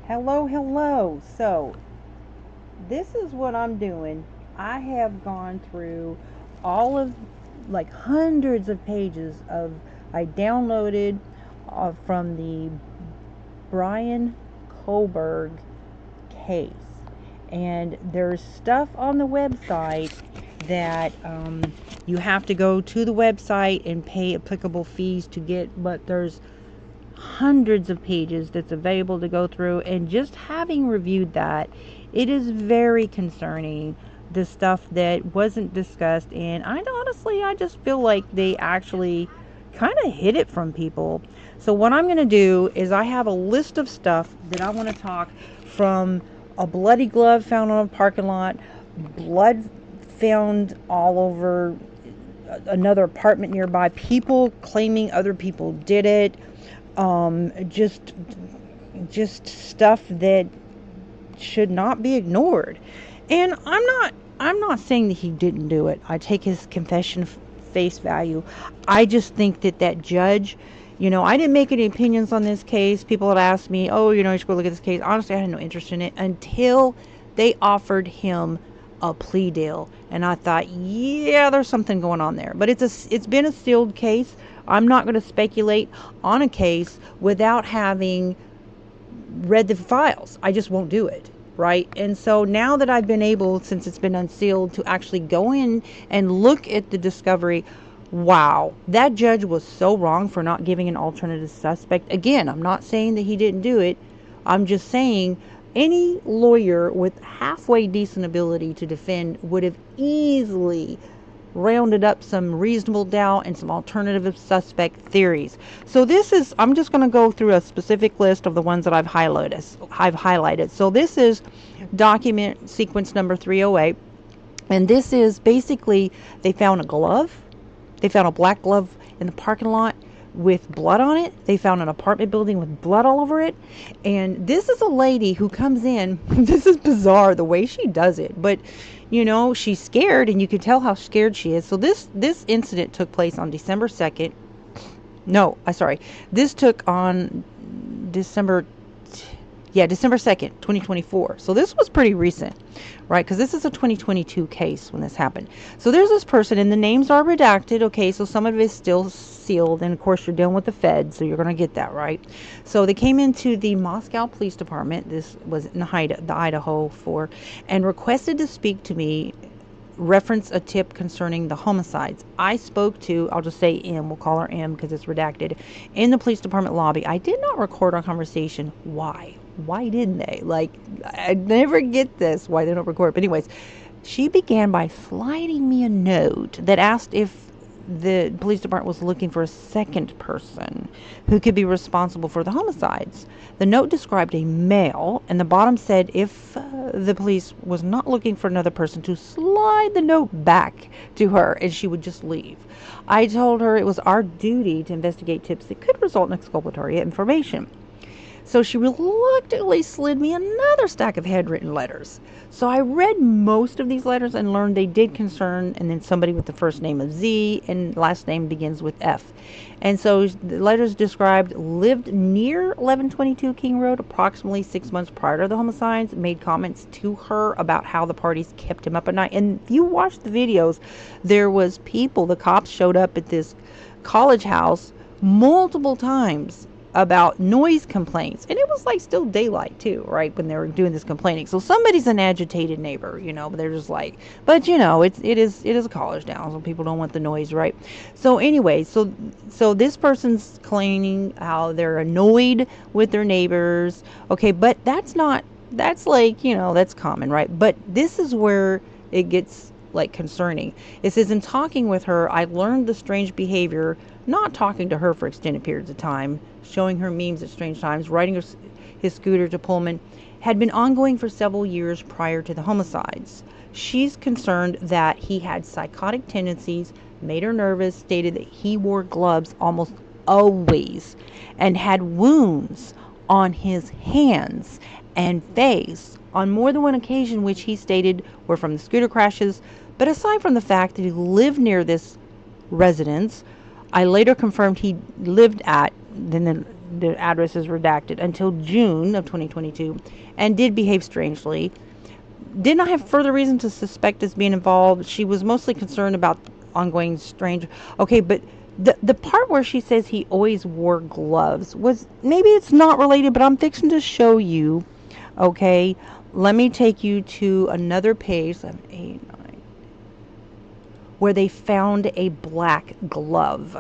Hello. So, this is what I'm doing. I have gone through all of like hundreds of pages of I downloaded from the Bryan Kohberg case. And there's stuff on the website that you have to go to the website and pay applicable fees to get, but there's hundreds of pages that's available to go through. And just having reviewed that, it is very concerning, the stuff that wasn't discussed. And I just feel like they actually kind of hid it from people. So what I'm going to do is I have a list of stuff that I want to talk from: a bloody glove found on a parking lot, blood found all over another apartment nearby, people claiming other people did it, just stuff that should not be ignored. And I'm not saying that he didn't do it. I take his confession face value. I just think that judge, I didn't make any opinions on this case. People had asked me, oh, you should go look at this case. Honestly, I had no interest in it until they offered him a plea deal, and I thought, yeah, there's something going on there. But it's been a sealed case. I'm not going to speculate on a case without having read the files. I just won't do it, right? And so now that I've been able, since it's been unsealed, to actually go in and look at the discovery, wow, that judge was so wrong for not giving an alternative suspect. Again, I'm not saying that he didn't do it. I'm just saying any lawyer with halfway decent ability to defend would have easily rounded up some reasonable doubt and some alternative suspect theories. So I'm just going to go through a specific list of the ones that I've highlighted. So this is document sequence number 308. And this is basically, they found a glove. They found a black glove in the parking lot with blood on it. They found an apartment building with blood all over it. And this is a lady who comes in. This is bizarre the way she does it, but she's scared, and you can tell how scared she is. So this incident took place on December 2nd. No, I'm sorry. This took on December 2nd, 2024. So this was pretty recent, right? Because this is a 2022 case when this happened. So there's this person, and the names are redacted, okay? So some of it is still sealed, and of course you're dealing with the Fed, so you're going to get that, right? So they came into the Moscow Police Department, this was in the Idaho for, and requested to speak to me, reference a tip concerning the homicides. I spoke to, I'll just say M, we'll call her M because it's redacted, in the police department lobby. I did not record our conversation. Why didn't they? I never get this, why they don't record. But anyways, she began by sliding me a note that asked if the police department was looking for a second person who could be responsible for the homicides. The note described a male, and the bottom said if the police was not looking for another person, to slide the note back to her and she would just leave. I told her it was our duty to investigate tips that could result in exculpatory information. So she reluctantly slid me another stack of handwritten letters. So I read most of these letters and learned they did concern, and then somebody with the first name of Z and last name begins with F. And so the letters described lived near 1122 King Road approximately 6 months prior to the homicides, made comments to her about how the parties kept him up at night. And if you watch the videos, there was the cops showed up at this college house multiple times about noise complaints, and it was still daylight too, right, when they were doing this complaining. So somebody's an agitated neighbor, but they're just but it is a college now, so people don't want the noise, right? So anyway, so this person's claiming how they're annoyed with their neighbors, okay, but that's common, right? But this is where it gets concerning. It says, in talking with her, I learned the strange behavior, not talking to her for extended periods of time, showing her memes at strange times, riding his scooter to Pullman, had been ongoing for several years prior to the homicides. She's concerned that he had psychotic tendencies, made her nervous, stated that he wore gloves almost always, and had wounds on his hands and face on more than one occasion, which he stated were from the scooter crashes. But aside from the fact that he lived near this residence, I later confirmed he lived at, then the address is redacted, until June of 2022, and did behave strangely. Did not have further reason to suspect us being involved. She was mostly concerned about ongoing strange. Okay, but the part where she says he always wore gloves was, maybe it's not related, but I'm fixing to show you. Okay, let me take you to another page, 7, 8, 9, where they found a black glove.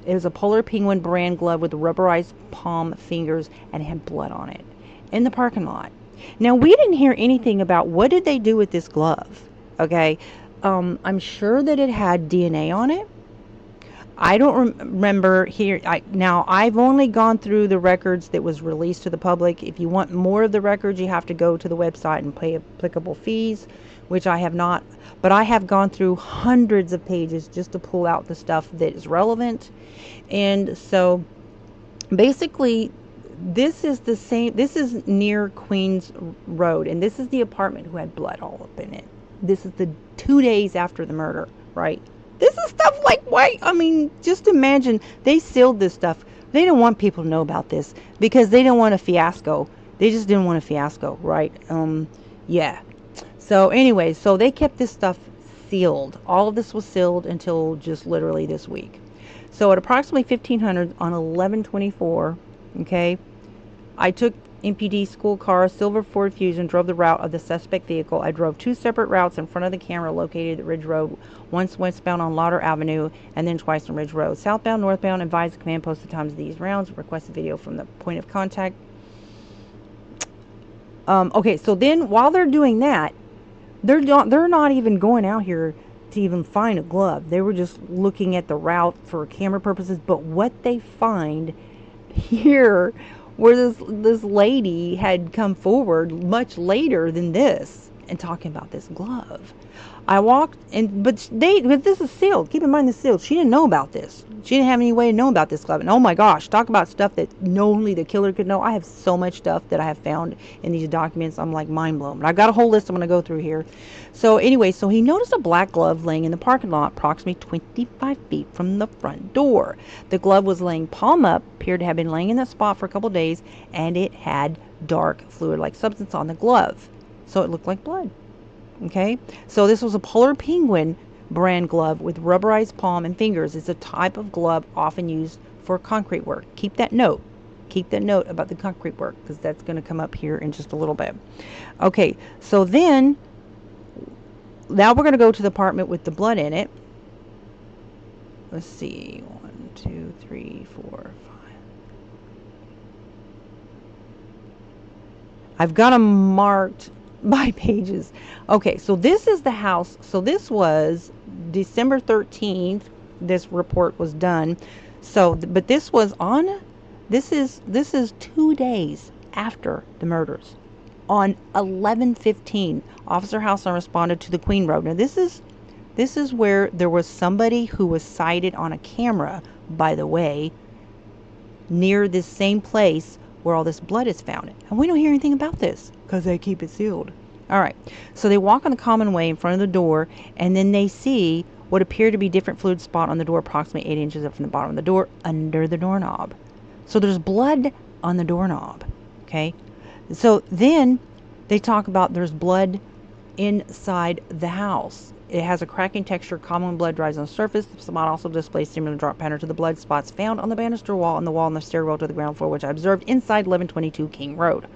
It was a Polar Penguin brand glove with rubberized palm fingers, and it had blood on it in the parking lot. Now, we didn't hear anything about what did they do with this glove. Okay, I'm sure that it had DNA on it. I don't remember here. Now, I've only gone through the records that was released to the public. If you want more of the records, you have to go to the website and pay applicable fees, which I have not. But I have gone through hundreds of pages just to pull out the stuff that is relevant. And so, basically, this is the same. This is near Queens Road, and this is the apartment who had blood all up in it. This is the 2 days after the murder, right? This is stuff like, why? I mean, just imagine, they sealed this stuff. They didn't want people to know about this because they didn't want a fiasco. They just didn't want a fiasco, right? Yeah. So anyway, so they kept this stuff sealed. All of this was sealed until just literally this week. So at approximately 1500 on 11/24, okay, I took MPD school car, silver Ford Fusion, drove the route of the suspect vehicle. I drove 2 separate routes in front of the camera located at Ridge Road, once westbound on Lauder Avenue, and then twice on Ridge Road. Southbound, northbound, advised the command post the times of these rounds, requested video from the point of contact. Okay, so then while they're doing that, they're not even going out here to even find a glove. They were just looking at the route for camera purposes. But what they find here, where this lady had come forward much later than this and talking about this glove. I walked but this is sealed. Keep in mind this is sealed. She didn't know about this. She didn't have any way to know about this glove. And oh my gosh, talk about stuff that only the killer could know. I have so much stuff that I have found in these documents. I'm like mind blown. But I've got a whole list I'm going to go through here. So anyway, so he noticed a black glove laying in the parking lot approximately 25 feet from the front door. The glove was laying palm up, appeared to have been laying in that spot for a couple of days, and it had dark fluid-like substance on the glove. So it looked like blood. Okay, so this was a Polar Penguin brand glove with rubberized palm and fingers. It's a type of glove often used for concrete work. Keep that note. Keep that note about the concrete work, because that's going to come up here in just a little bit. Okay, so then, now we're going to go to the apartment with the blood in it. Let's see, 1, 2, 3, 4, 5. I've got them marked by pages. Okay, so this is the house. So this was December 13th. This report was done. So, but this was on, this is 2 days after the murders. On 11/15, Officer Houseline responded to the Queen Road. Now this is where there was somebody who was sighted on a camera, by the way, near this same place where all this blood is found. And we don't hear anything about this because they keep it sealed. All right, so they walk on the common way in front of the door, and then they see what appeared to be different fluid spot on the door approximately 8 inches up from the bottom of the door under the doorknob. So there's blood on the doorknob, okay? So then they talk about there's blood inside the house. It has a cracking texture. Common blood dries on the surface. The spot also displays similar drop pattern to the blood spots found on the banister wall and the wall on the stairwell to the ground floor, which I observed inside 1122 King Road.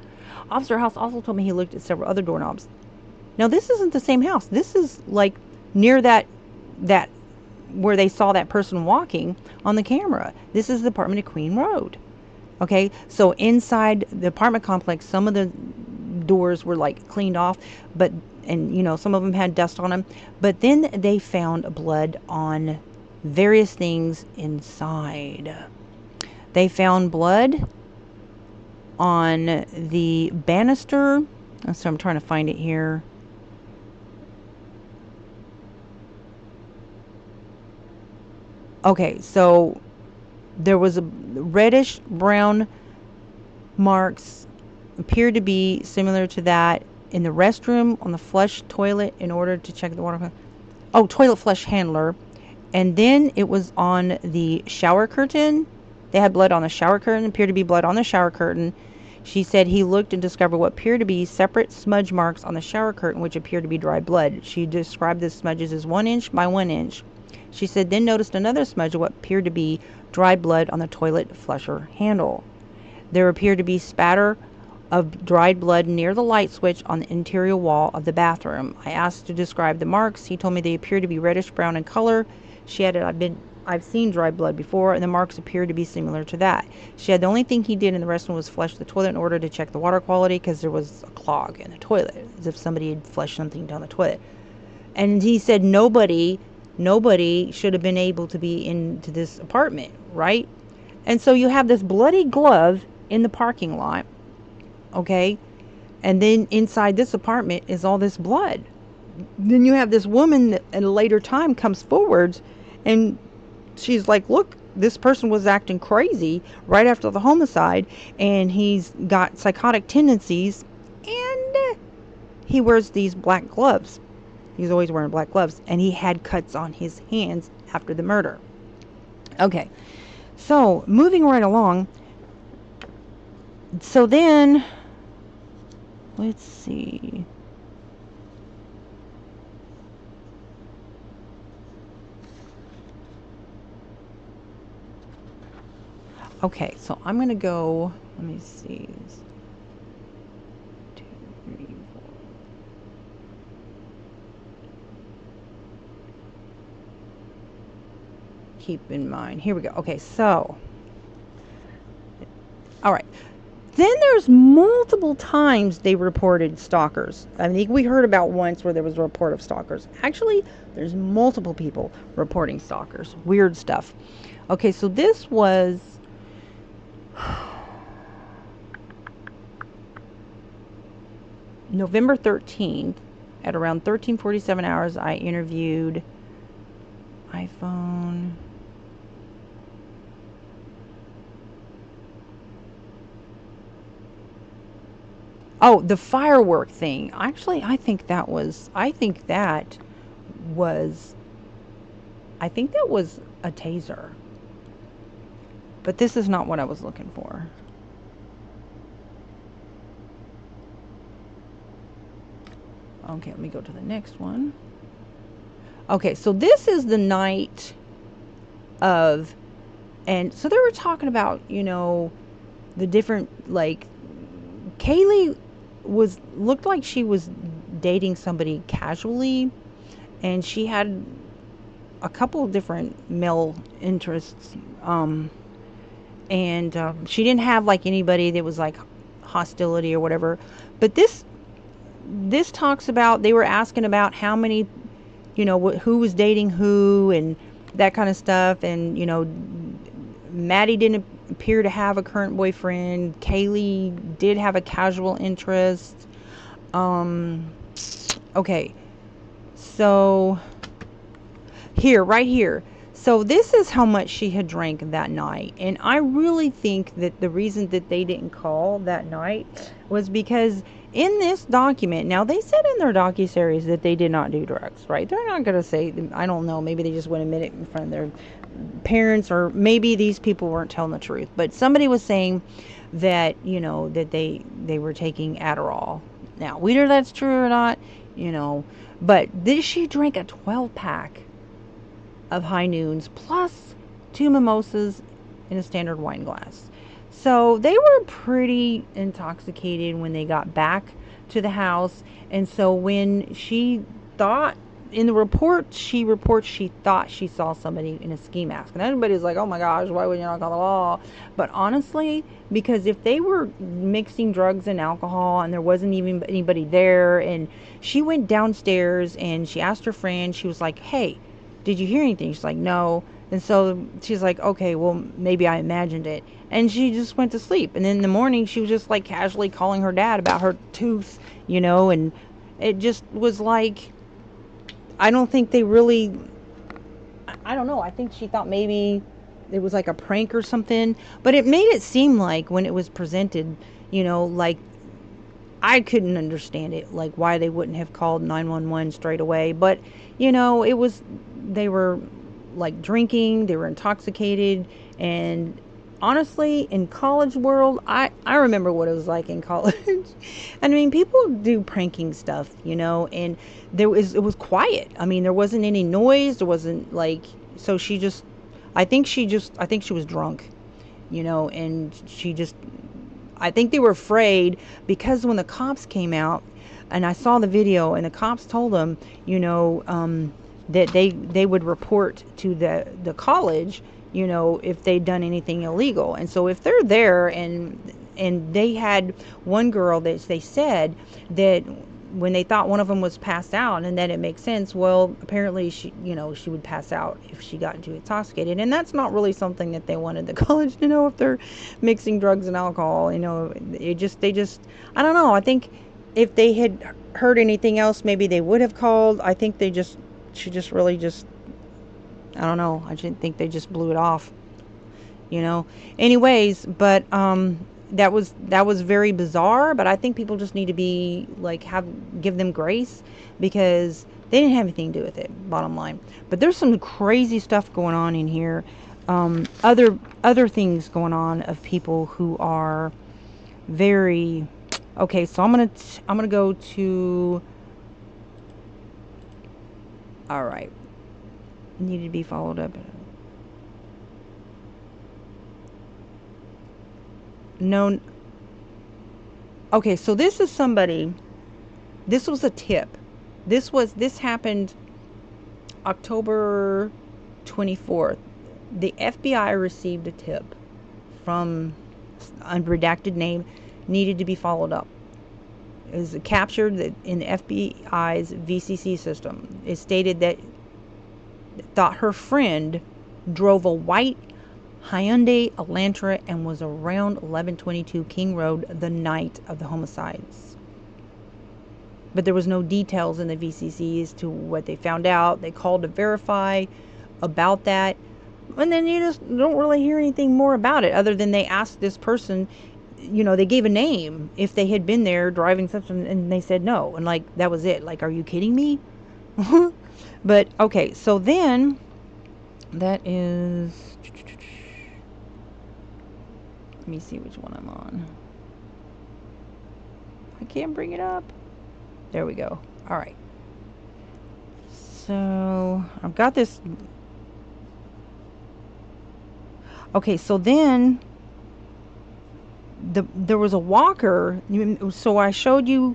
Officer House also told me he looked at several other doorknobs. Now this isn't the same house. This is like near that where they saw that person walking on the camera. This is the apartment at Queen Road. Okay, so inside the apartment complex, some of the doors were like cleaned off, and you know, some of them had dust on them, but then they found blood on various things inside. They found blood on the banister. So I'm trying to find it here. Okay, so there was a reddish brown marks, appeared to be similar to that in the restroom on the flush toilet in order to check the water. Oh, toilet flush handler. And then it was on the shower curtain They had blood on the shower curtain, appeared to be blood on the shower curtain. She said he looked and discovered what appeared to be separate smudge marks on the shower curtain, which appeared to be dry blood. She described the smudges as 1 inch by 1 inch. She said then noticed another smudge of what appeared to be dry blood on the toilet flusher handle. There appeared to be spatter of dried blood near the light switch on the interior wall of the bathroom. I asked to describe the marks. He told me they appeared to be reddish brown in color. She added, I've seen dry blood before, and the marks appeared to be similar to that. She had the only thing he did in the restroom was flush the toilet in order to check the water quality because there was a clog in the toilet, as if somebody had flushed something down the toilet. And he said nobody should have been able to be into this apartment, right? And so you have this bloody glove in the parking lot, okay? And then inside this apartment is all this blood. Then you have this woman that at a later time comes forward and she's like, look, this person was acting crazy right after the homicide, and he's got psychotic tendencies, and he wears these black gloves. He's always wearing black gloves, and he had cuts on his hands after the murder. Okay, so moving right along. So then, let's see. Okay, so I'm going to go, let me see. 2, 3, 4. Keep in mind, here we go. Okay, so, all right. Then there's multiple times they reported stalkers. I think we heard about once where there was a report of stalkers. Actually, there's multiple people reporting stalkers. Weird stuff. Okay, so this was November 13th at around 13:47 hours. I interviewed iPhone. Oh, the firework thing. Actually, I think that was a taser. But this is not what I was looking for. Okay, let me go to the next one. Okay, so this is the night of, and so they were talking about, you know, the different, like, Kaylee looked like she was dating somebody casually, and she had a couple of different male interests, and she didn't have like anybody that was like hostility or whatever. But this talks about, they were asking about how many, you know, who was dating who and that kind of stuff, and you know, Maddie didn't appear to have a current boyfriend. Kaylee did have a casual interest. Okay, so right here. So this is how much she had drank that night. And I really think that the reason that they didn't call that night was because in this document, now they said in their docuseries that they did not do drugs, right? They're not going to say, I don't know, maybe they just wouldn't admit it in front of their parents, or maybe these people weren't telling the truth. But somebody was saying that, you know, that they were taking Adderall. Now, whether that's true or not, you know, but she drank a 12-pack of High Noons plus 2 mimosas in a standard wine glass. So they were pretty intoxicated when they got back to the house. And so when she thought, in the report, she reports she thought she saw somebody in a ski mask. And everybody's like, oh my gosh, why would you not call the law? But honestly, because if they were mixing drugs and alcohol and there wasn't even anybody there, and she went downstairs and she asked her friend, she was like, hey, did you hear anything? She's like, no. And so she's like, okay, well, maybe I imagined it. And she just went to sleep. And then in the morning, she was just like casually calling her dad about her tooth, you know, and it just was like, I don't think they really, I don't know. I think she thought maybe it was like a prank or something. But it made it seem like when it was presented, you know, like I couldn't understand it, like why they wouldn't have called 911 straight away. But, you know, they were like drinking, they were intoxicated, and honestly, in college world, I remember what it was like in college. I mean, people do pranking stuff, you know, and it was quiet. I mean, there wasn't any noise. There wasn't like, so she just, I think she was drunk, you know, and she just, I think they were afraid because when the cops came out, and I saw the video, and the cops told them, you know, that they would report to the college, you know, if they'd done anything illegal. And so if they're there, and they had one girl that they said that when they thought one of them was passed out, and then it makes sense. Well, apparently she, you know, she would pass out if she got too intoxicated, and that's not really something that they wanted the college to know if they're mixing drugs and alcohol. You know, they just, I don't know. I think if they had heard anything else, maybe they would have called. I think she just really just, I don't know. I just think they just blew it off, you know. Anyways, but that was very bizarre, but I think people just need to be like, give them grace, because they didn't have anything to do with it, bottom line. But there's some crazy stuff going on in here. Other things going on of people who are very, okay, so I'm gonna go to, all right, needed to be followed up. No. Okay, so this is somebody, this was a tip. This happened October 24th. The FBI received a tip from a redacted name, needed to be followed up. It was captured in the FBI's VCC system. It stated that thought her friend drove a white Hyundai Elantra and was around 1122 King Road the night of the homicides. But there was no details in the VCC as to what they found out. They called to verify about that, and then you just don't really hear anything more about it, other than they asked this person, you know, they gave a name if they had been there driving something, and they said no, and like that was it. Like, are you kidding me? But okay, so then that is, let me see which one I'm on. I can't bring it up. There we go. All right. So I've got this. Okay, so then there was a walker. So I showed you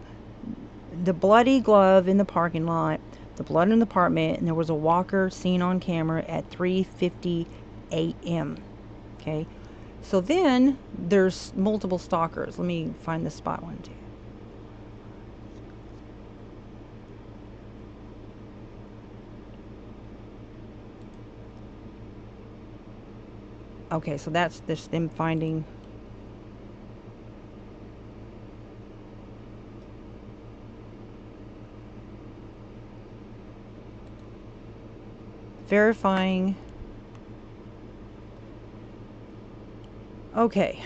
the bloody glove in the parking lot, the blood in the apartment, and there was a walker seen on camera at 3:50 a.m. Okay. So then there's multiple stalkers. Let me find the spot one too. Okay, so that's this them finding. Verifying. Okay,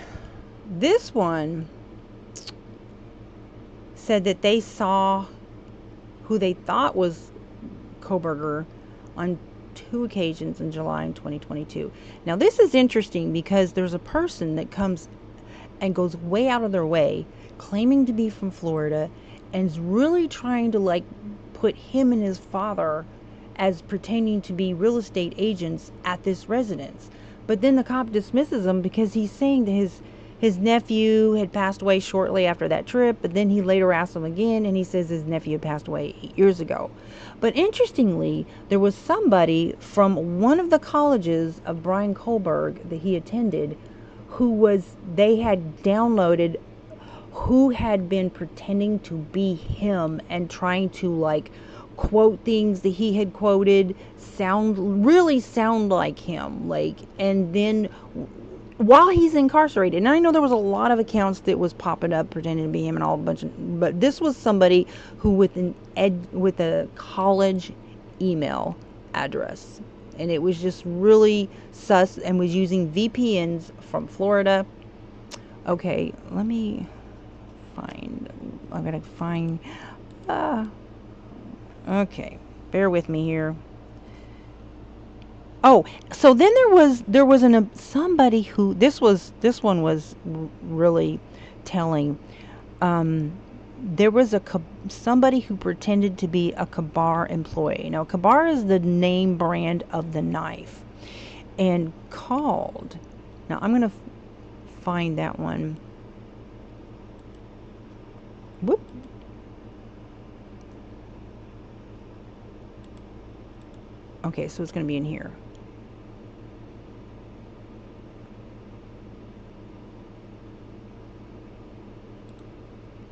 this one said that they saw who they thought was Kohberger on 2 occasions in July in 2022. Now this is interesting because there's a person that comes and goes way out of their way claiming to be from Florida and is really trying to like put him and his father as pertaining to be real estate agents at this residence. But then the cop dismisses him because he's saying that his nephew had passed away shortly after that trip, but then he later asked him again, and he says his nephew had passed away 8 years ago. But interestingly, there was somebody from one of the colleges of Bryan Kohberg that he attended they had downloaded who had been pretending to be him and trying to like quote things that he had quoted, really sound like him, like, and then while he's incarcerated. And I know there was a lot of accounts that was popping up pretending to be him and all a bunch of, but this was somebody who with a college email address, and it was just really sus, and was using VPNs from Florida. Okay, let me find, I'm gonna find, okay, bear with me here. Oh, so then there was somebody who this one was really telling. Um, there was somebody who pretended to be a Kabar employee. Now, Kabar is the name brand of the knife, and called. Now, I'm gonna find that one. Whoop. Okay, so it's gonna be in here.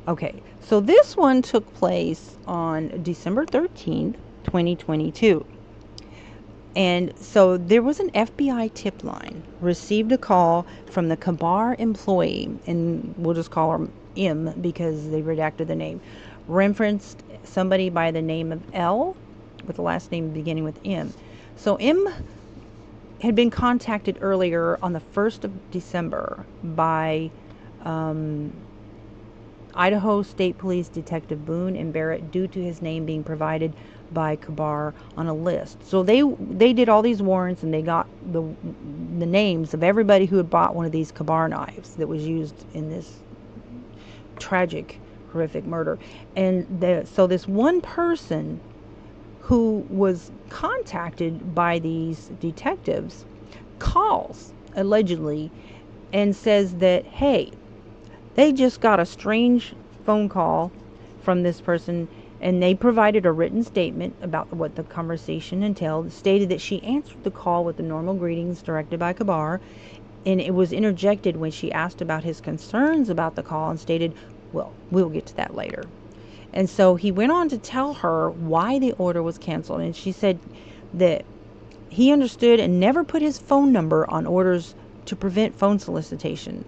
Okay, so this one took place on December 13th, 2022. And so there was an FBI tip line, received a call from the Kabar employee, and we'll just call her M because they redacted the name, referenced somebody by the name of L with the last name beginning with M. So M had been contacted earlier on the 1st of December by Idaho State Police Detective Boone and Barrett due to his name being provided by Kabar on a list. So they did all these warrants, and they got the names of everybody who had bought one of these Kabar knives that was used in this tragic, horrific murder. And so this one person who was contacted by these detectives calls allegedly and says that, hey, they just got a strange phone call from this person, and they provided a written statement about what the conversation entailed, stated that she answered the call with the normal greetings directed by Kabar, and it was interjected when she asked about his concerns about the call and stated, well, we'll get to that later. And so he went on to tell her why the order was canceled, and she said that he understood and never put his phone number on orders to prevent phone solicitation.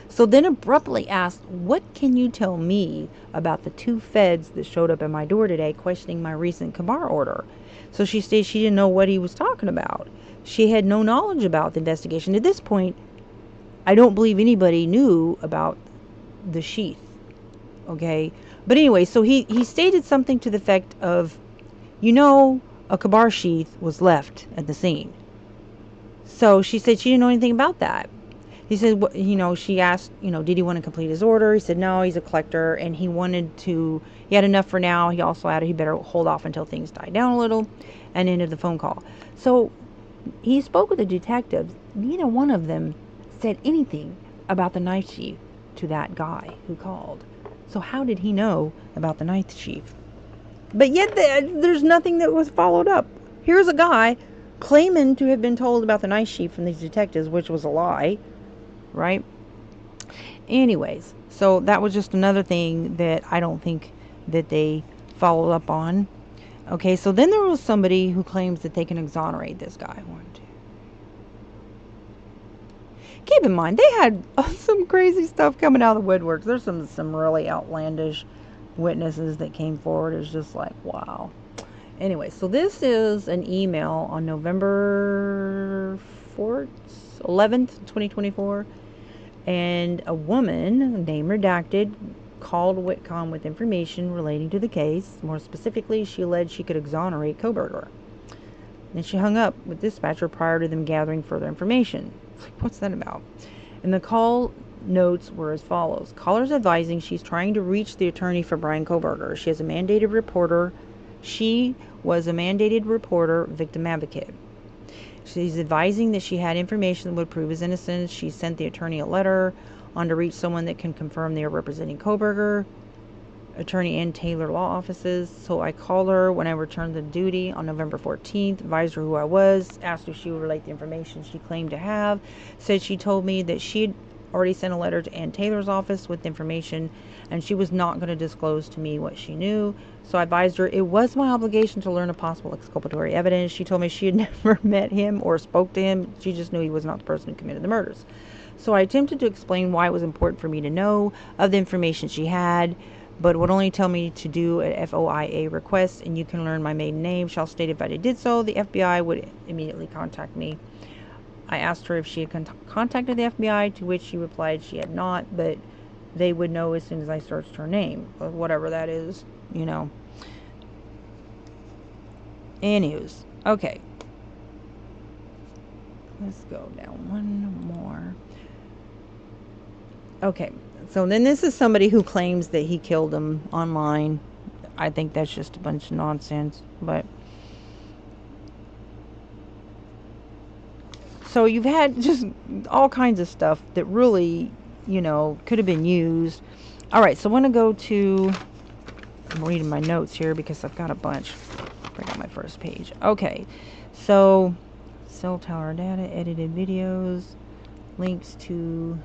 So then abruptly asked, what can you tell me about the 2 feds that showed up at my door today questioning my recent Kabar order? So she stated she didn't know what he was talking about. She had no knowledge about the investigation. At this point, I don't believe anybody knew about the sheath. Okay? But anyway, so he stated something to the effect of, a Kabar sheath was left at the scene. So she said she didn't know anything about that. He said, she asked, did he want to complete his order? He said, no, he's a collector, and he had enough for now. He also added he better hold off until things died down a little, and ended the phone call. So he spoke with the detectives. Neither one of them said anything about the knife sheath to that guy who called. So how did he know about the knife sheath? But yet there's nothing that was followed up. Here's a guy claiming to have been told about the knife sheath from these detectives, which was a lie. Right? Anyways, so that was just another thing that I don't think that they followed up on. Okay, so then there was somebody who claims that they can exonerate this guy. Keep in mind, they had some crazy stuff coming out of the woodworks. There's some really outlandish witnesses that came forward. It's just like, wow. Anyway, so this is an email on November 4th, 11th, 2024. And a woman, name redacted, called Whitcomb with information relating to the case. More specifically, she alleged she could exonerate Kohberger. Then she hung up with dispatcher prior to them gathering further information. What's that about? And the call notes were as follows. Caller's advising she's trying to reach the attorney for Bryan Kohberger. She is a mandated reporter. She was a mandated reporter, victim advocate. She's advising that she had information that would prove his innocence. She sent the attorney a letter on to reach someone that can confirm they are representing Kohberger, attorney and Taylor law offices. So I called her when I returned to duty on November 14th, advised her who I was, asked if she would relate the information she claimed to have, said she told me that she'd already sent a letter to Ann Taylor's office with information, and she was not going to disclose to me what she knew. So I advised her it was my obligation to learn of possible exculpatory evidence. She told me she had never met him or spoke to him. She just knew he was not the person who committed the murders. So I attempted to explain why it was important for me to know of the information she had, but would only tell me to do an FOIA request, and you can learn my maiden name. Shall state if I did so, the FBI would immediately contact me. I asked her if she had contacted the FBI, to which she replied she had not, but they would know as soon as I searched her name, whatever that is, Anywho's, okay. Let's go down one more. Okay, so then this is somebody who claims that he killed him online. I think that's just a bunch of nonsense, but so you've had just all kinds of stuff that really, could have been used. All right, so I want to go to, I'm reading my notes here because I've got a bunch. Bring out my first page. Okay, so cell tower data, edited videos, links to,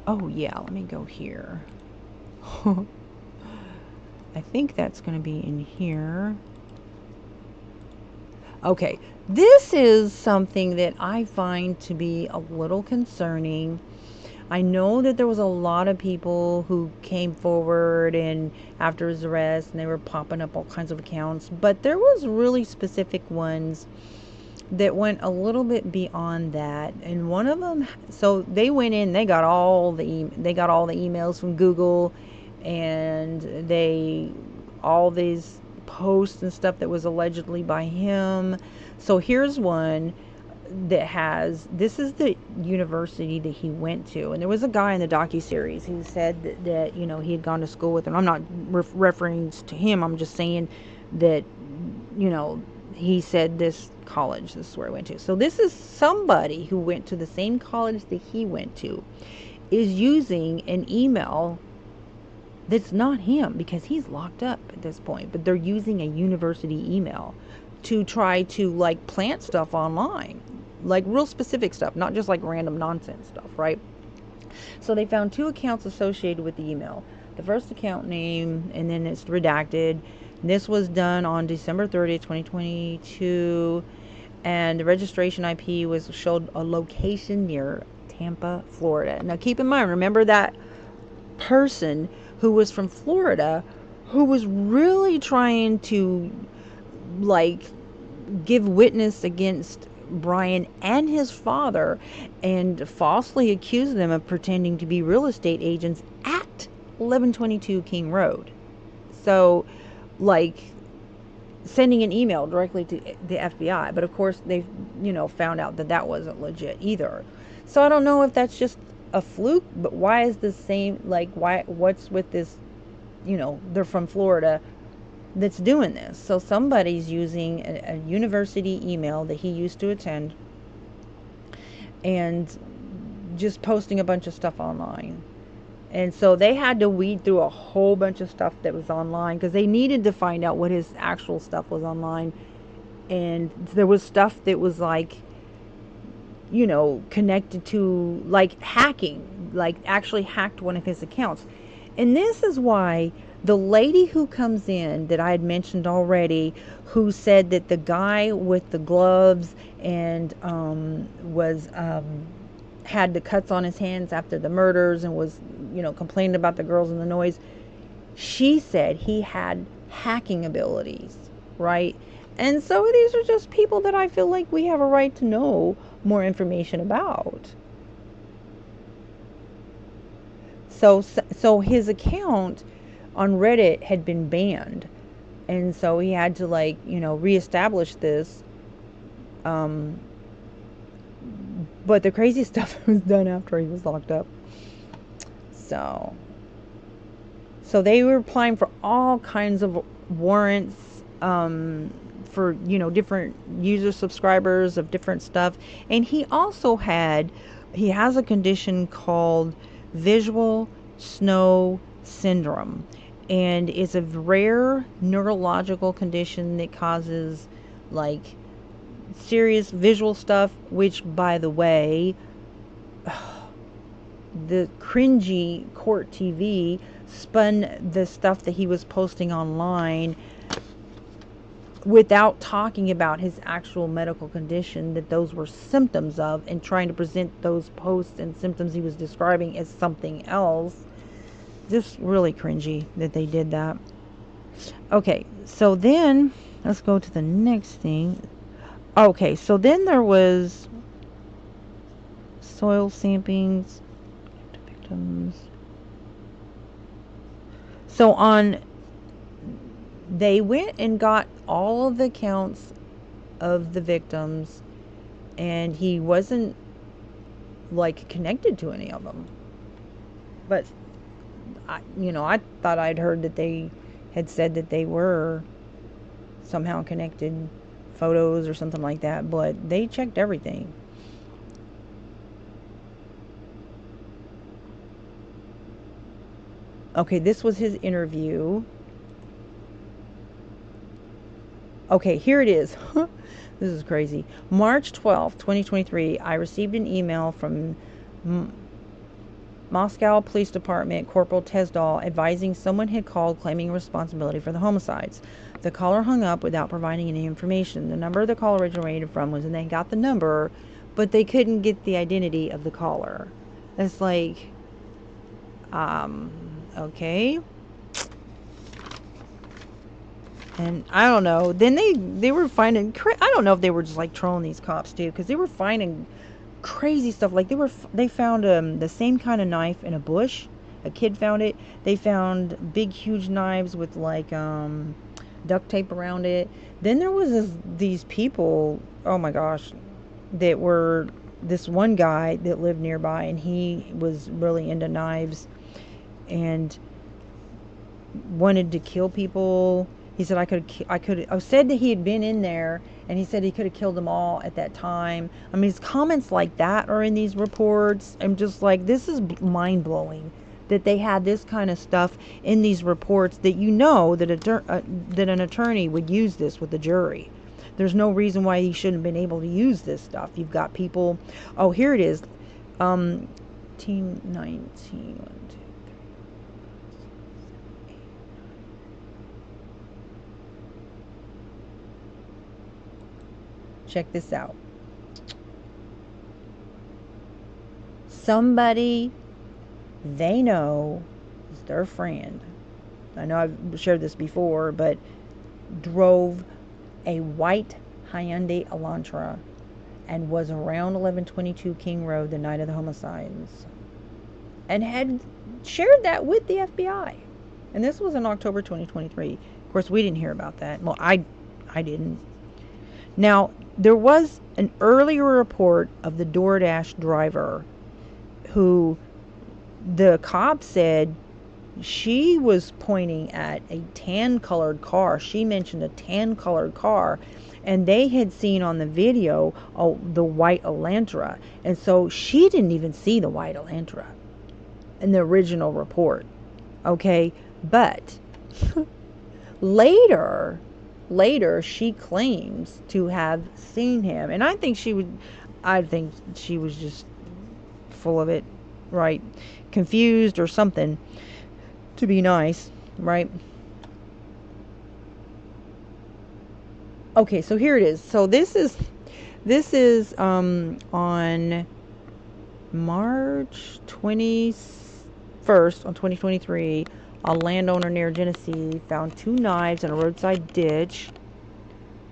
oh yeah, let me go here. I think that's going to be in here. Okay, this is something that I find to be a little concerning. I know that there was a lot of people who came forward and after his arrest, and they were popping up all kinds of accounts, but there was really specific ones that went a little bit beyond that. And one of them, so they went in, they got all the emails from Google, and all these posts and stuff that was allegedly by him. So here's one that has, this is the university that he went to, and there was a guy in the docuseries who said that he had gone to school with him. I'm not referring to him, I'm just saying that he said this college, this is where I went to. So this is somebody who went to the same college that he went to, is using an email that's not him because he's locked up at this point, but they're using a university email to try to like plant stuff online, like real specific stuff, not just like random nonsense stuff, right? So they found 2 accounts associated with the email. The first account name, and then it's redacted. This was done on December 30th, 2022, and the registration IP showed a location near Tampa, Florida. Now keep in mind, remember that person who was from Florida, who was really trying to like give witness against Bryan and his father and falsely accused them of pretending to be real estate agents at 1122 King Road. So like sending an email directly to the FBI, but of course they found out that wasn't legit either. So I don't know if that's just a fluke, but why is the same, like, what's with this, they're from Florida that's doing this. So somebody's using a university email that he used to attend and just posting a bunch of stuff online. And so they had to weed through a whole bunch of stuff that was online because they needed to find out what his actual stuff was online. And there was stuff that was like, connected to like hacking, like actually hacked one of his accounts. And this is why the lady who comes in that I had mentioned already, who said that the guy with the gloves and had the cuts on his hands after the murders and was complaining about the girls and the noise, she said he had hacking abilities, right? And so these are just people that I feel like we have a right to know more information about. So his account on Reddit had been banned, and so he had to reestablish this. But the crazy stuff was done after he was locked up. So they were applying for all kinds of warrants for different user subscribers of different stuff. And he also has a condition called visual snow syndrome, and it's a rare neurological condition that causes like serious visual stuff, which, by the way, the cringy court TV spun the stuff that he was posting online without talking about his actual medical condition, that those were symptoms of, and trying to present those posts and symptoms he was describing as something else. Just really cringy that they did that. Okay, so then let's go to the next thing. Okay, so then there was soil samples, victims. So they went and got all of the accounts of the victims and he wasn't like connected to any of them. But I thought I'd heard that they had said that they were somehow connected, photos or something like that, but they checked everything. Okay, this was his interview. Okay, here it is. This is crazy. March 12th, 2023, I received an email from Moscow Police Department Corporal Tesdal advising someone had called claiming responsibility for the homicides. The caller hung up without providing any information. The number the call originated from was, and they got the number, but they couldn't get the identity of the caller. It's like, okay. And I don't know. Then they were finding, I don't know if they were just like trolling these cops too, because they were finding crazy stuff. Like they found the same kind of knife in a bush. A kid found it. They found big huge knives with like duct tape around it. Then there was these people, oh my gosh, that were this one guy that lived nearby, and he was really into knives and wanted to kill people. He said I said that he had been in there, and he said he could have killed them all at that time. I mean, his comments like that are in these reports. I'm just like, this is mind-blowing that they had this kind of stuff in these reports, that that an attorney would use this with the jury. There's no reason why he shouldn't have been able to use this stuff. You've got people, oh, here it is. Team 19. Check this out. Somebody they know is their friend. I know I've shared this before, but drove a white Hyundai Elantra and was around 1122 King Road the night of the homicides, and had shared that with the FBI. And this was in October 2023. Of course, we didn't hear about that. Well, I didn't. Now, there was an earlier report of the DoorDash driver who the cop said she was pointing at a tan-colored car. She mentioned a tan-colored car, and they had seen on the video the white Elantra. And so she didn't even see the white Elantra in the original report. Okay, but later she claims to have seen him, and I think she was just full of it, right? Confused or something, to be nice, right? Okay, so here it is. So this is on March 21st on 2023. A landowner near Genesee found 2 knives in a roadside ditch.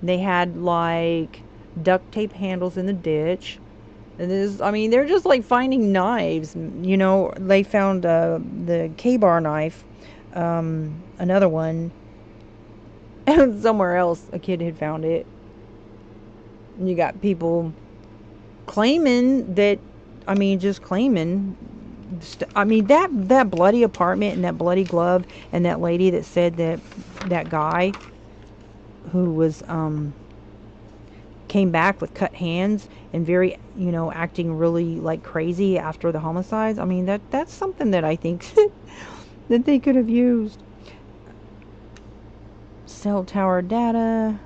They had like duct tape handles in the ditch. And they're just like finding knives. You know, they found the K-bar knife, another one, and somewhere else a kid had found it. And you got people claiming that, just claiming. That bloody apartment and that bloody glove, and that lady that said that guy who was came back with cut hands and very, acting really like crazy after the homicides. That's something that I think that they could have used. Cell tower data.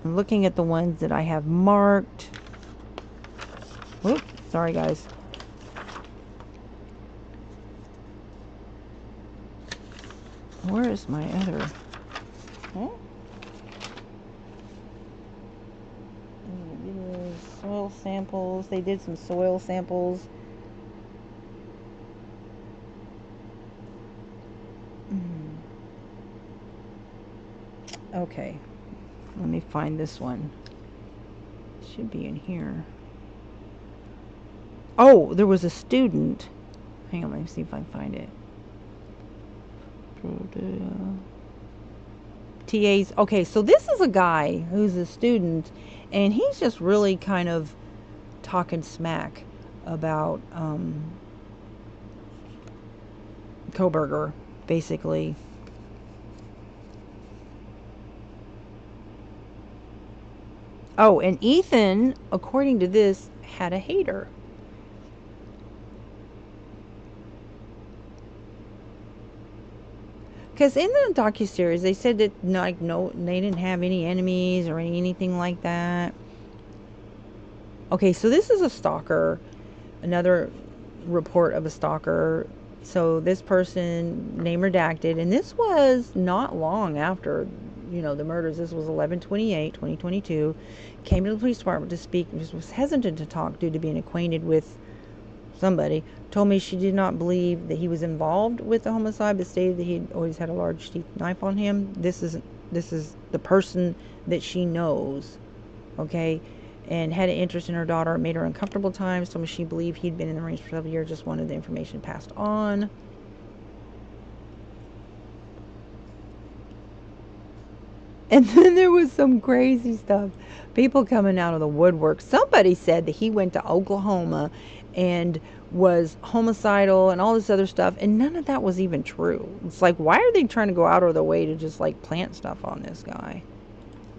I'm looking at the ones that I have marked. Whoops, sorry guys. Where is my other? Huh? Soil samples. They did some soil samples. Okay, let me find this one. It should be in here. Oh, there was a student. Hang on, let me see if I can find it. TAs. Okay, so this is a guy who's a student, and he's just really kind of talking smack about Kohberger, basically. Oh, and Ethan, according to this, had a hater. Because in the docuseries, they said that like no, they didn't have any enemies or anything like that. Okay, so this is a stalker, another report of a stalker. So this person, name redacted, and this was not long after, the murders. This was 11/28/2022. Came to the police department to speak, was hesitant to talk due to being acquainted with somebody. Told me she did not believe that he was involved with the homicide, but stated that he had always had a large teeth knife on him. This is the person that she knows, okay, and had an interest in her daughter. It made her uncomfortable times. Told me she believed he'd been in the Marines for several years, just wanted the information passed on. And then there was some crazy stuff. People coming out of the woodwork. Somebody said that he went to Oklahoma and was homicidal and all this other stuff, and none of that was even true. It's like, why are they trying to go out of their way to just like plant stuff on this guy?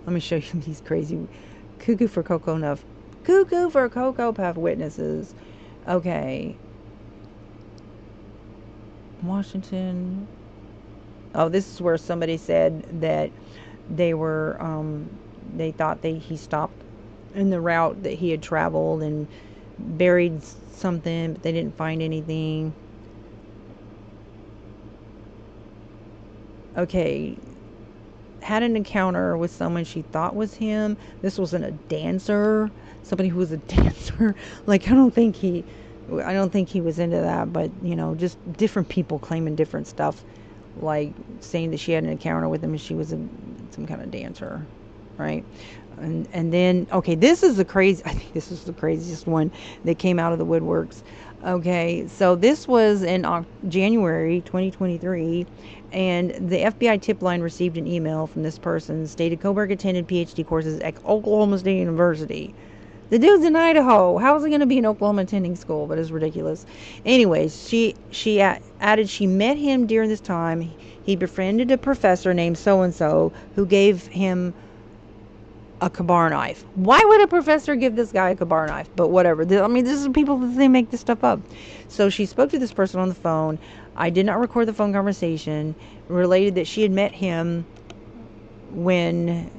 Let me show you these crazy cuckoo for Cocoa Puff witnesses. Okay. Washington. Oh, this is where somebody said that they were they thought he stopped in the route that he had traveled and buried something, but they didn't find anything. Okay, had an encounter with someone she thought was him. This wasn't a dancer, somebody who was a dancer. Like, I don't think he was into that, but just different people claiming different stuff, like saying that she had an encounter with him and she was some kind of dancer, right? And then, okay, I think this is the craziest one that came out of the woodworks. Okay, so this was in January 2023, and the FBI tip line received an email from this person, stated Kohberg attended PhD courses at Oklahoma State University. The dude's in Idaho. How is he going to be in Oklahoma attending school? But it's ridiculous. Anyways, she added she met him during this time. He befriended a professor named so-and-so who gave him a Kabar knife. Why would a professor give this guy a Kabar knife? But whatever. I mean, this is people that they make this stuff up. So she spoke to this person on the phone. I did not record the phone conversation. Related that she had met him when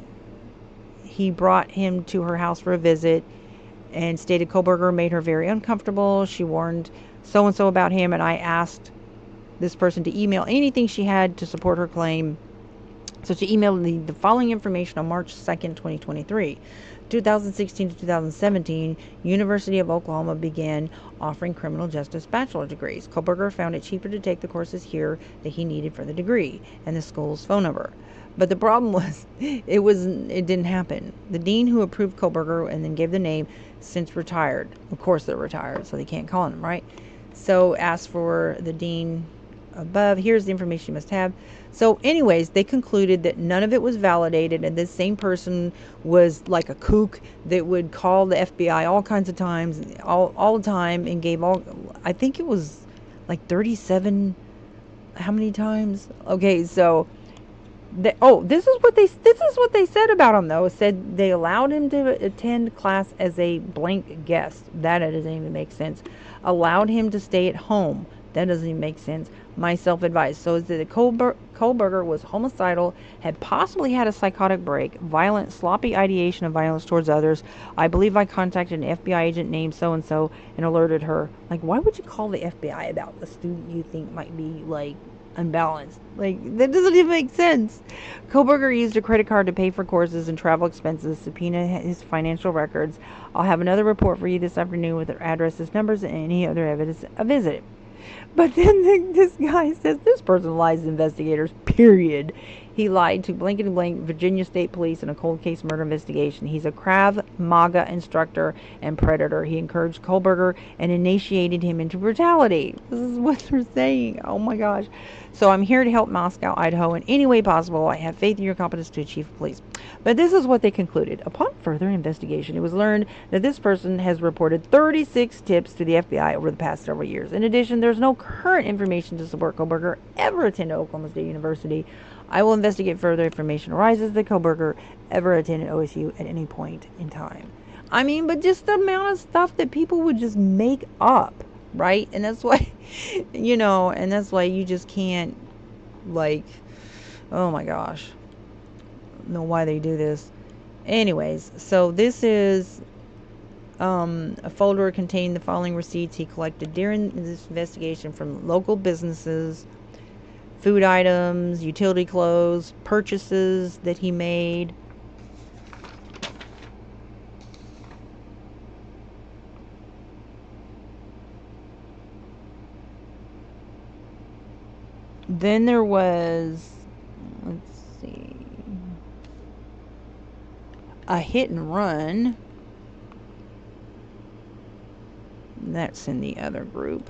he brought him to her house for a visit, and stated Kohberger made her very uncomfortable. She warned so-and-so about him, and I asked this person to email anything she had to support her claim. So she emailed the following information on March 2nd, 2023. 2016 to 2017, University of Oklahoma began offering criminal justice bachelor degrees. Kohberger found it cheaper to take the courses here that he needed for the degree, and the school's phone number. But the problem was, it didn't happen. The dean who approved Kohberger and then gave the name since retired. Of course they're retired, so they can't call him, right? So asked for the dean above. Here's the information you must have. So anyways, they concluded that none of it was validated, and this same person was like a kook that would call the FBI all kinds of times, all the time, and gave I think it was like 37, how many times? Okay, so this is what they said about him, though. It said they allowed him to attend class as a blank guest. That doesn't even make sense. Allowed him to stay at home. That doesn't even make sense. My self-advised. So is that Kohberger was homicidal, had possibly had a psychotic break, violent, sloppy ideation of violence towards others. I believe I contacted an FBI agent named so-and-so and alerted her. Like, why would you call the FBI about a student you think might be, like, unbalanced? Like, that doesn't even make sense. Kohberger used a credit card to pay for courses and travel expenses, subpoena his financial records. I'll have another report for you this afternoon with their addresses, numbers, and any other evidence a visit. But then this guy says this person lies to investigators, period. He lied to blanket and blank Virginia State Police in a cold case murder investigation. He's a Krav Maga instructor and predator. He encouraged Kohberger and initiated him into brutality. This is what they're saying. Oh my gosh. So I'm here to help Moscow, Idaho in any way possible. I have faith in your competence to chief of police. But this is what they concluded. Upon further investigation, it was learned that this person has reported 36 tips to the FBI over the past several years. In addition, there's no current information to support Kohberger ever attended Oklahoma State University. I will investigate further information arises that Kohberger ever attended OSU at any point in time. I mean, but just the amount of stuff that people would just make up, right? And that's why, and that's why you just can't, like, oh my gosh, know why they do this. Anyways, so this is a folder containing the following receipts he collected during this investigation from local businesses, food items, utility clothes, purchases that he made. Then there was, let's see, a hit and run. That's in the other group.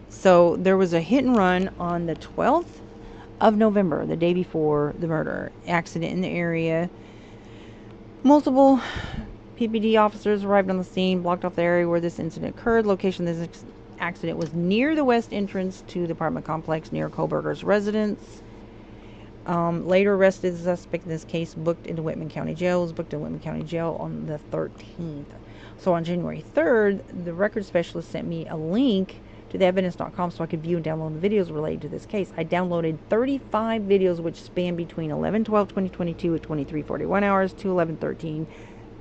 So there was a hit and run on the 12th of November, the day before the murder. Accident in the area. Multiple PPD officers arrived on the scene, blocked off the area where this incident occurred. Location of this accident was near the west entrance to the apartment complex near Kohberger's residence. Later arrested the suspect in this case, booked into Whitman County Jail, was booked in Whitman County Jail on the 13th. So on January 3rd, the record specialist sent me a link to the evidence.com so I could view and download the videos related to this case. I downloaded 35 videos which span between 11/12/2022 at 23:41 hours to 11/13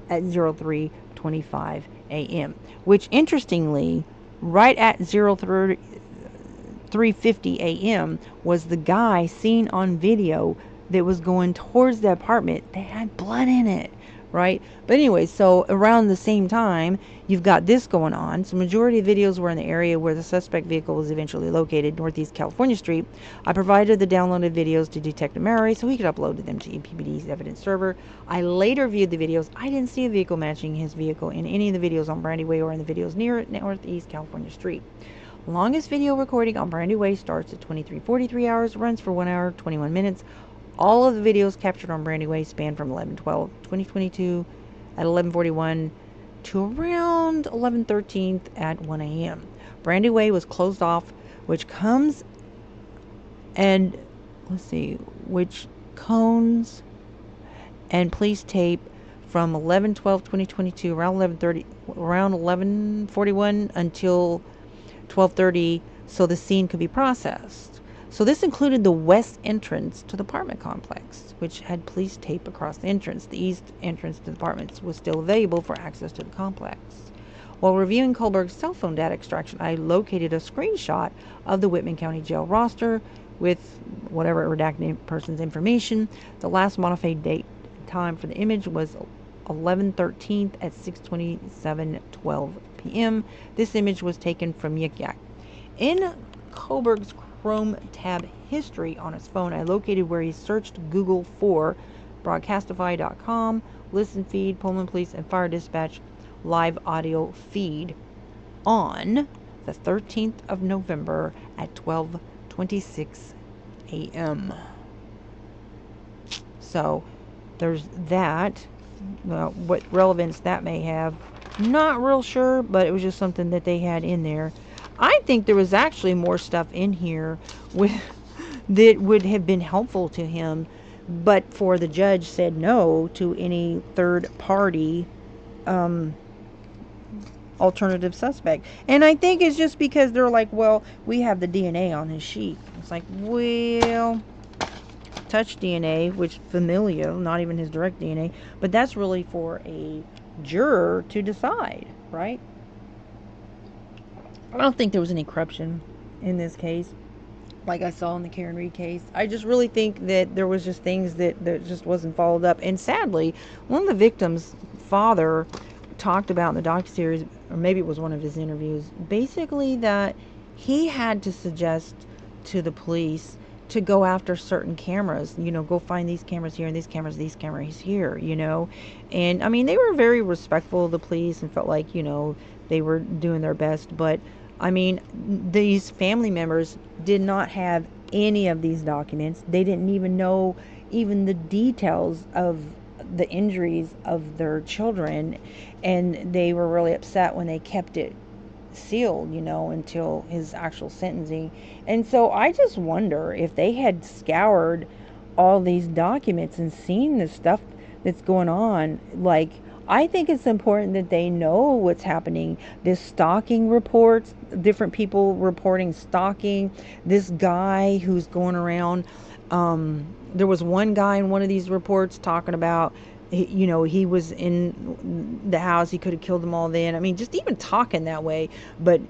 at 03:25 a.m. Which, interestingly, right at 03:50 a.m. was the guy seen on video that was going towards the apartment that had blood in it, right? But anyway, so around the same time, you've got this going on. So majority of videos were in the area where the suspect vehicle was eventually located, Northeast California Street. I provided the downloaded videos to Detective Mary so he could upload them to EPBD's evidence server. I later viewed the videos. I didn't see a vehicle matching his vehicle in any of the videos on Brandy Way or in the videos near Northeast California Street. Longest video recording on Brandy Way starts at 23:43 hours, runs for 1 hour, 21 minutes. All of the videos captured on Brandy Way span from 11/12/2022 at 11:41 to around 11:13 at 1 a.m. Brandy Way was closed off, which comes and, let's see, which cones and police tape from 11/12/2022 around 11:30, around 11:41 until 12:30, so the scene could be processed. So this included the west entrance to the apartment complex, which had police tape across the entrance. The east entrance to the apartments was still available for access to the complex. While reviewing Kohberg's cell phone data extraction, I located a screenshot of the Whitman County Jail roster with whatever redacted person's information. The last modified date time for the image was 11/13 at 6:27:12 p.m. This image was taken from Yik Yak. In Kohberg's Chrome tab history on his phone, I located where he searched Google for broadcastify.com, listen feed, Pullman Police, and Fire Dispatch live audio feed on the 13th of November at 12:26 a.m. So there's that. Well, what relevance that may have, not real sure, but it was just something that they had in there. I think there was actually more stuff in here that would have been helpful to him, but for the judge said no to any third party alternative suspect. And I think it's just because they're like, well, we have the DNA on his sheet. It's like, well, touch DNA, which familial, not even his direct DNA, but that's really for a juror to decide, right? I don't think there was any corruption in this case like I saw in the Karen Reed case. I just really think that there was just things that just wasn't followed up. And sadly, one of the victims' father talked about in the docuseries, or maybe it was one of his interviews, basically that he had to suggest to the police to go after certain cameras, go find these cameras here and these cameras here, And I mean, they were very respectful of the police and felt like, they were doing their best. But I mean, these family members did not have any of these documents. They didn't even know even the details of the injuries of their children. And they were really upset when they kept it sealed, until his actual sentencing. And so I just wonder if they had scoured all these documents and seen the stuff that's going on. Like, I think it's important that they know what's happening. This stalking reports, different people reporting stalking, this guy who's going around, there was one guy in one of these reports talking about, he was in the house, he could have killed them all then. I mean, just even talking that way. But,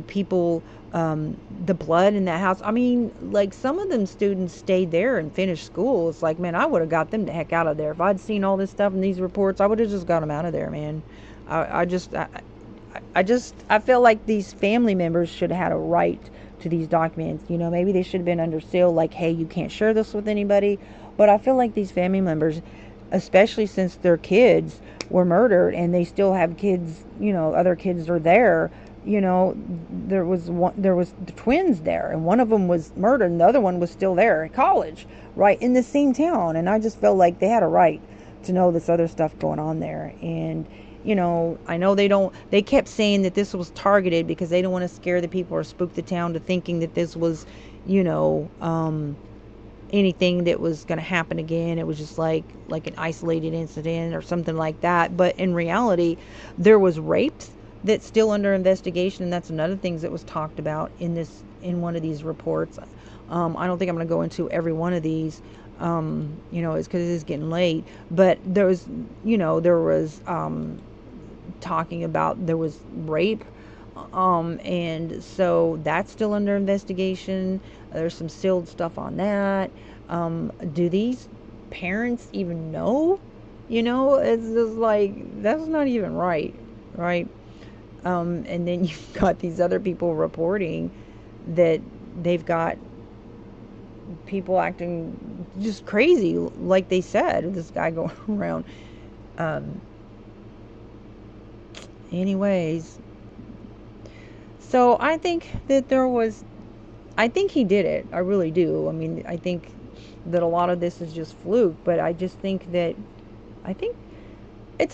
people, the blood in that house. I mean, like, some of them students stayed there and finished school. It's like, man, I would have got them the heck out of there. If I'd seen all this stuff in these reports, I would have just got them out of there, man. I feel like these family members should have had a right to these documents. Maybe they should have been under seal, like, hey, you can't share this with anybody. But I feel like these family members, especially since their kids were murdered and they still have kids, other kids are there, there was the twins there, and one of them was murdered and the other one was still there at college, right in the same town. And I just felt like they had a right to know this other stuff going on there. And I know they kept saying that this was targeted because they don't want to scare the people or spook the town to thinking that this was, anything that was going to happen again. It was just like an isolated incident or something like that. But in reality, there was rapes that's still under investigation, and that's another thing that was talked about in one of these reports. I don't think I'm going to go into every one of these, it's because it is getting late. But there was talking about there was rape, and so that's still under investigation. There's some sealed stuff on that. Do these parents even know? It's just like, that's not even right? And then you've got these other people reporting that they've got people acting just crazy, like they said, this guy going around. Anyways, so I think that I think he did it. I really do. I mean, I think that a lot of this is just fluke, but I just think it's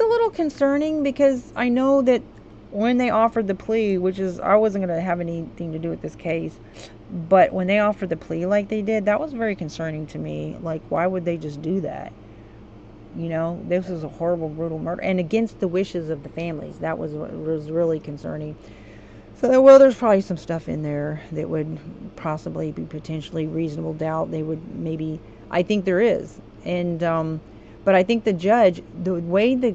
a little concerning, because I know that when they offered the plea, which is, I wasn't going to have anything to do with this case, but when they offered the plea like they did, that was very concerning to me. Like, why would they just do that? This was a horrible, brutal murder, and against the wishes of the families. That was what was really concerning. So, well, there's probably some stuff in there that would possibly be potentially reasonable doubt. They would maybe, I think there is. And, but I think the judge, the way the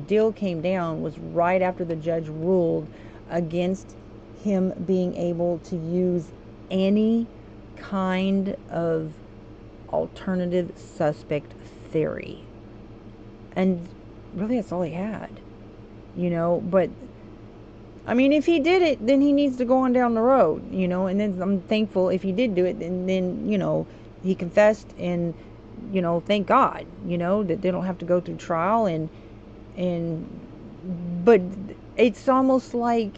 deal came down was right after the judge ruled against him being able to use any kind of alternative suspect theory. And really, that's all he had, but I mean, if he did it, then he needs to go on down the road, and then I'm thankful if he did do it, and then, he confessed, and, thank God, that they don't have to go through trial, but it's almost like,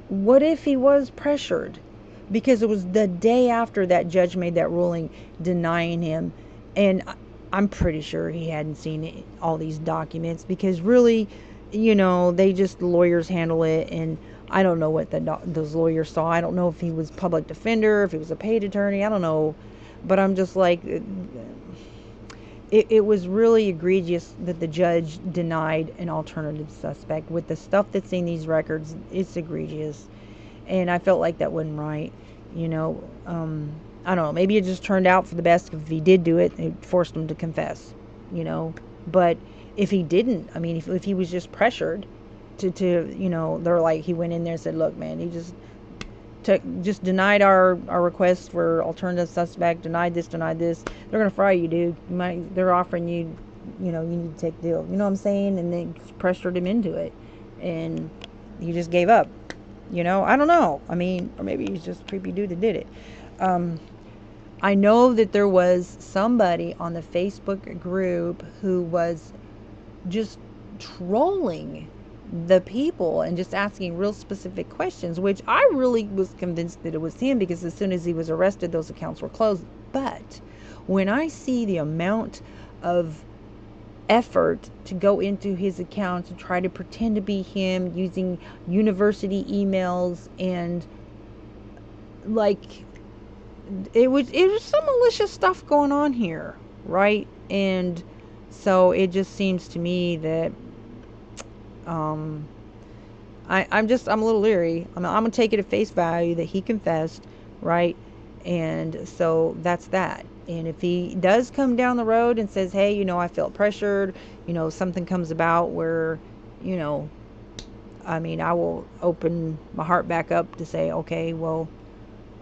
what if he was pressured? Because it was the day after that judge made that ruling denying him, and I'm pretty sure he hadn't seen all these documents, because really, they just, lawyers handle it, and I don't know what those lawyers saw. I don't know if he was public defender, if he was a paid attorney, I don't know, but I'm just like, it was really egregious that the judge denied an alternative suspect. With the stuff that's in these records, it's egregious, and I felt like that wasn't right. I don't know, maybe it just turned out for the best. If he did do it, it forced him to confess, but if he didn't, I mean, if he was just pressured to they're like, he went in there and said, look, man, he just denied our request for alternative suspect, denied this, they're gonna fry you, dude. They're offering you you need to take the deal. You know what I'm saying? And they pressured him into it. And he just gave up. I don't know. I mean, or maybe he's just a creepy dude that did it. I know that there was somebody on the Facebook group who was just trolling the people and just asking real specific questions, which I really was convinced that it was him, because as soon as he was arrested, those accounts were closed. But when I see the amount of effort to go into his account to try to pretend to be him using university emails, and like it was some malicious stuff going on here, right? And so it just seems to me that I'm a little leery. I'm gonna take it at face value that he confessed, right? And so that's that. And if he does come down the road and says, hey, I felt pressured, something comes about where, I will open my heart back up to say, okay, well,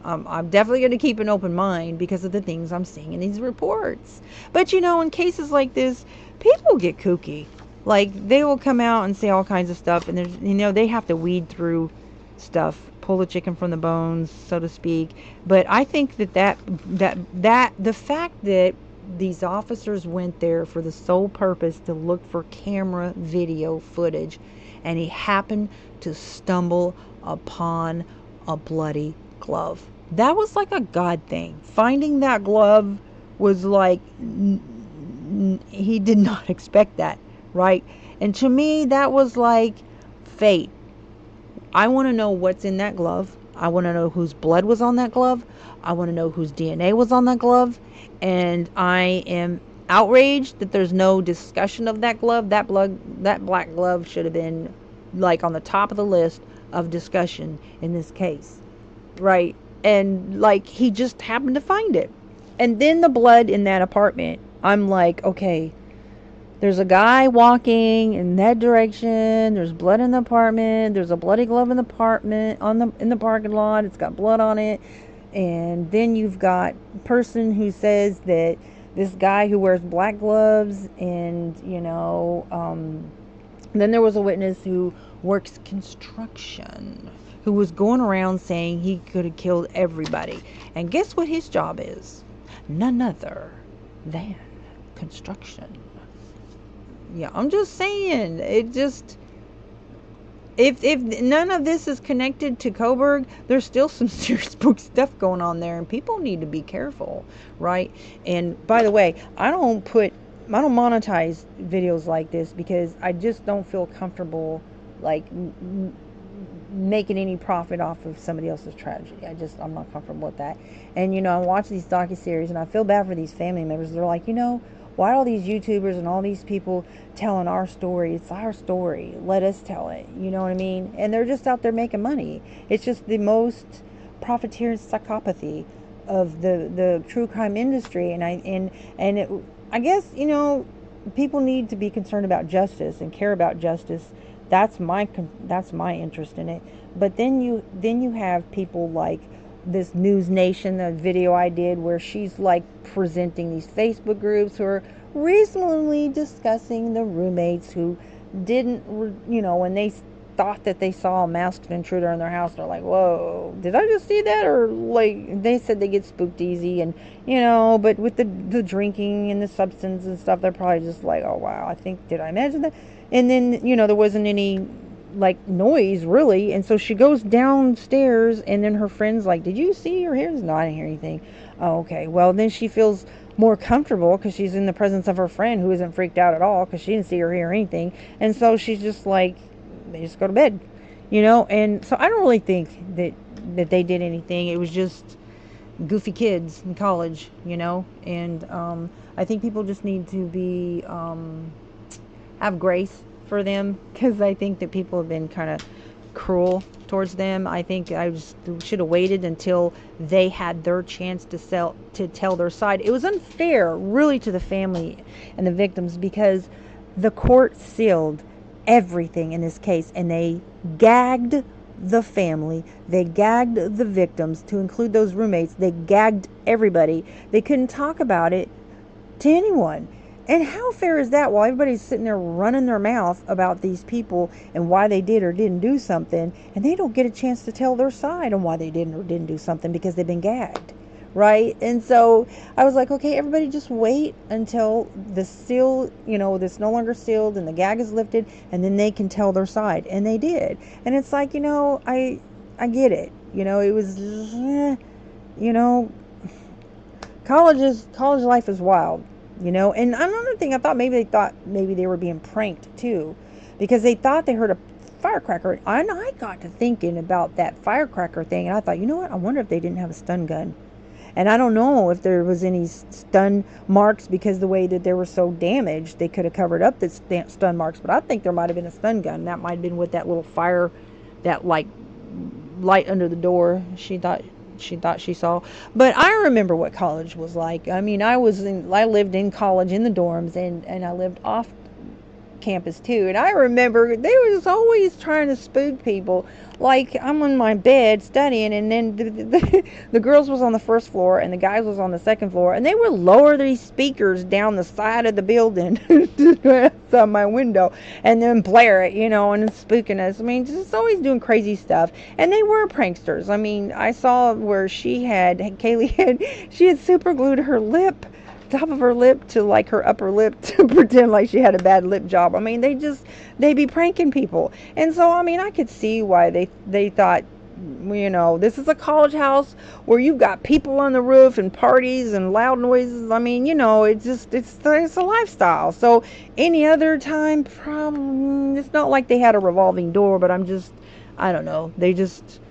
I'm definitely going to keep an open mind because of the things I'm seeing in these reports. But, in cases like this, people get kooky. Like, they will come out and say all kinds of stuff, and there's, they have to weed through stuff, pull the chicken from the bones, so to speak. But I think that the fact that these officers went there for the sole purpose to look for camera video footage, and he happened to stumble upon a bloody glove. That was like a God thing. Finding that glove was like, he did not expect that, right? And to me, that was like fate. I want to know what's in that glove. I want to know whose blood was on that glove. I want to know whose DNA was on that glove. And I am outraged that there's no discussion of that glove. That black glove should have been like on the top of the list of discussion in this case, right? And like, he just happened to find it. And then the blood in that apartment, I'm like, okay, there's a guy walking in that direction. There's blood in the apartment. There's a bloody glove in the apartment in the parking lot. It's got blood on it. And then you've got a person who says that this guy who wears black gloves, and then there was a witness who works construction, who was going around saying he could have killed everybody. And guess what his job is? None other than construction. Yeah, I'm just saying, it just, if none of this is connected to Kohberg, there's still some serious spook stuff going on there, and people need to be careful, right? And by the way, I don't monetize videos like this because I just don't feel comfortable like making any profit off of somebody else's tragedy. I'm not comfortable with that. And I watch these docuseries, and I feel bad for these family members. They're like, why are all these YouTubers and all these people telling our story? It's our story. Let us tell it. You know what I mean? And they're just out there making money. It's just the most profiteer psychopathy of the true crime industry. And I guess people need to be concerned about justice and care about justice. That's my interest in it. But then you have people like this News Nation, the video I did where she's like presenting these Facebook groups who are reasonably discussing the roommates who didn't, when they thought that they saw a masked intruder in their house, they're like, whoa, did I just see that? Or like, they said they get spooked easy, and but with the drinking and the substance and stuff, they're probably just like, oh wow, did I imagine that? And then there wasn't any like noise really, and so she goes downstairs, and then her friend's like, did you see her hair? No, I didn't hear anything. Oh, okay. Well, then she feels more comfortable because she's in the presence of her friend who isn't freaked out at all because she didn't see or hear anything, and so she's just like, they just go to bed, and so I don't really think that they did anything. It was just goofy kids in college, and I think people just need to be have grace for them, because I think that people have been kind of cruel towards them. I think I just should have waited until they had their chance to tell their side. It was unfair really to the family and the victims, because the court sealed everything in this case, and they gagged the family, they gagged the victims, to include those roommates. They gagged everybody. They couldn't talk about it to anyone. And how fair is that while everybody's sitting there running their mouth about these people and why they did or didn't do something, and they don't get a chance to tell their side on why they didn't or didn't do something because they've been gagged, right? And so I was like, okay, everybody just wait until the seal, that's no longer sealed and the gag is lifted, and then they can tell their side. And they did. And it's like, I get it. It was, college life is wild. And another thing, I thought maybe they were being pranked too, because they thought they heard a firecracker. And I got to thinking about that firecracker thing, and I thought, you know what? I wonder if they didn't have a stun gun. And I don't know if there was any stun marks, because the way that they were so damaged, they could have covered up the stun marks. But I think there might have been a stun gun. That might have been with that little fire, that like light under the door. She thought she saw. But I remember what college was like. I mean, I lived in college in the dorms, and I lived off campus too. And I remember they was always trying to spook people. Like, I'm on my bed studying, and then the girls was on the first floor and the guys was on the second floor, and they would lower these speakers down the side of the building outside my window and then blare it, and it's spooking us. I mean, just always doing crazy stuff. And they were pranksters. I mean, I saw where Kaylee had super glued her top of her lip to like her upper lip to pretend like she had a bad lip job. I mean, they be pranking people. And so, I mean, I could see why they thought, this is a college house where you've got people on the roof and parties and loud noises. I mean, it's a lifestyle. So any other time, it's not like they had a revolving door, but I don't know. They just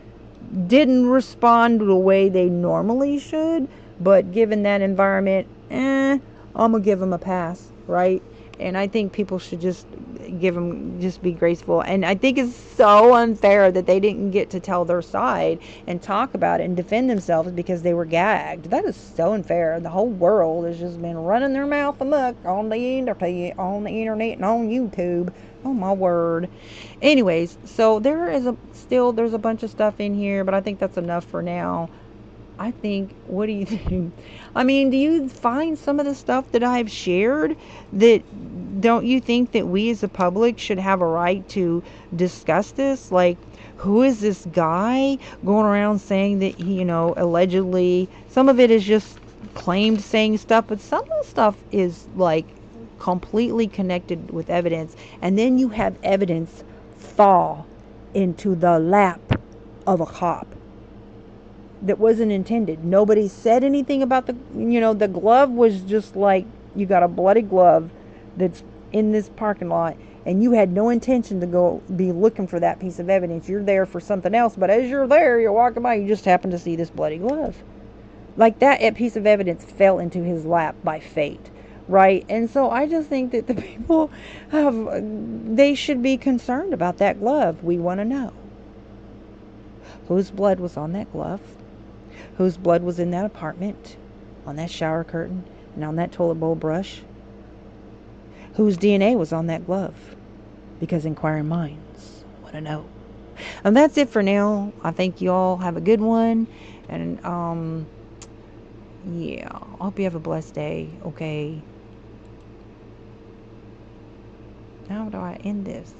didn't respond the way they normally should. But given that environment, I'm gonna give them a pass, right? And I think people should just be graceful. And I think it's so unfair that they didn't get to tell their side and talk about it and defend themselves because they were gagged. That is so unfair. The whole world has just been running their mouth amok on the internet and on YouTube. Oh my word. Anyways, so there's a bunch of stuff in here, but I think that's enough for now. I think, what do you think? I mean, do you find some of the stuff that I've shared that, don't you think that we as a public should have a right to discuss this? Like, who is this guy going around saying that he, allegedly, some of it is just claimed saying stuff, but some of the stuff is like completely connected with evidence. And then you have evidence fall into the lap of a cop that wasn't intended. Nobody said anything about the glove was just like, you got a bloody glove that's in this parking lot, and you had no intention to go be looking for that piece of evidence. You're there for something else, but as you're there, you're walking by, you just happen to see this bloody glove. Like, that piece of evidence fell into his lap by fate, right? And so I just think that the people they should be concerned about that glove. We want to know whose blood was on that glove, whose blood was in that apartment, on that shower curtain, and on that toilet bowl brush, whose DNA was on that glove, because inquiring minds want to know. And that's it for now. I think you all have a good one, and yeah, I hope you have a blessed day. Okay, how do I end this?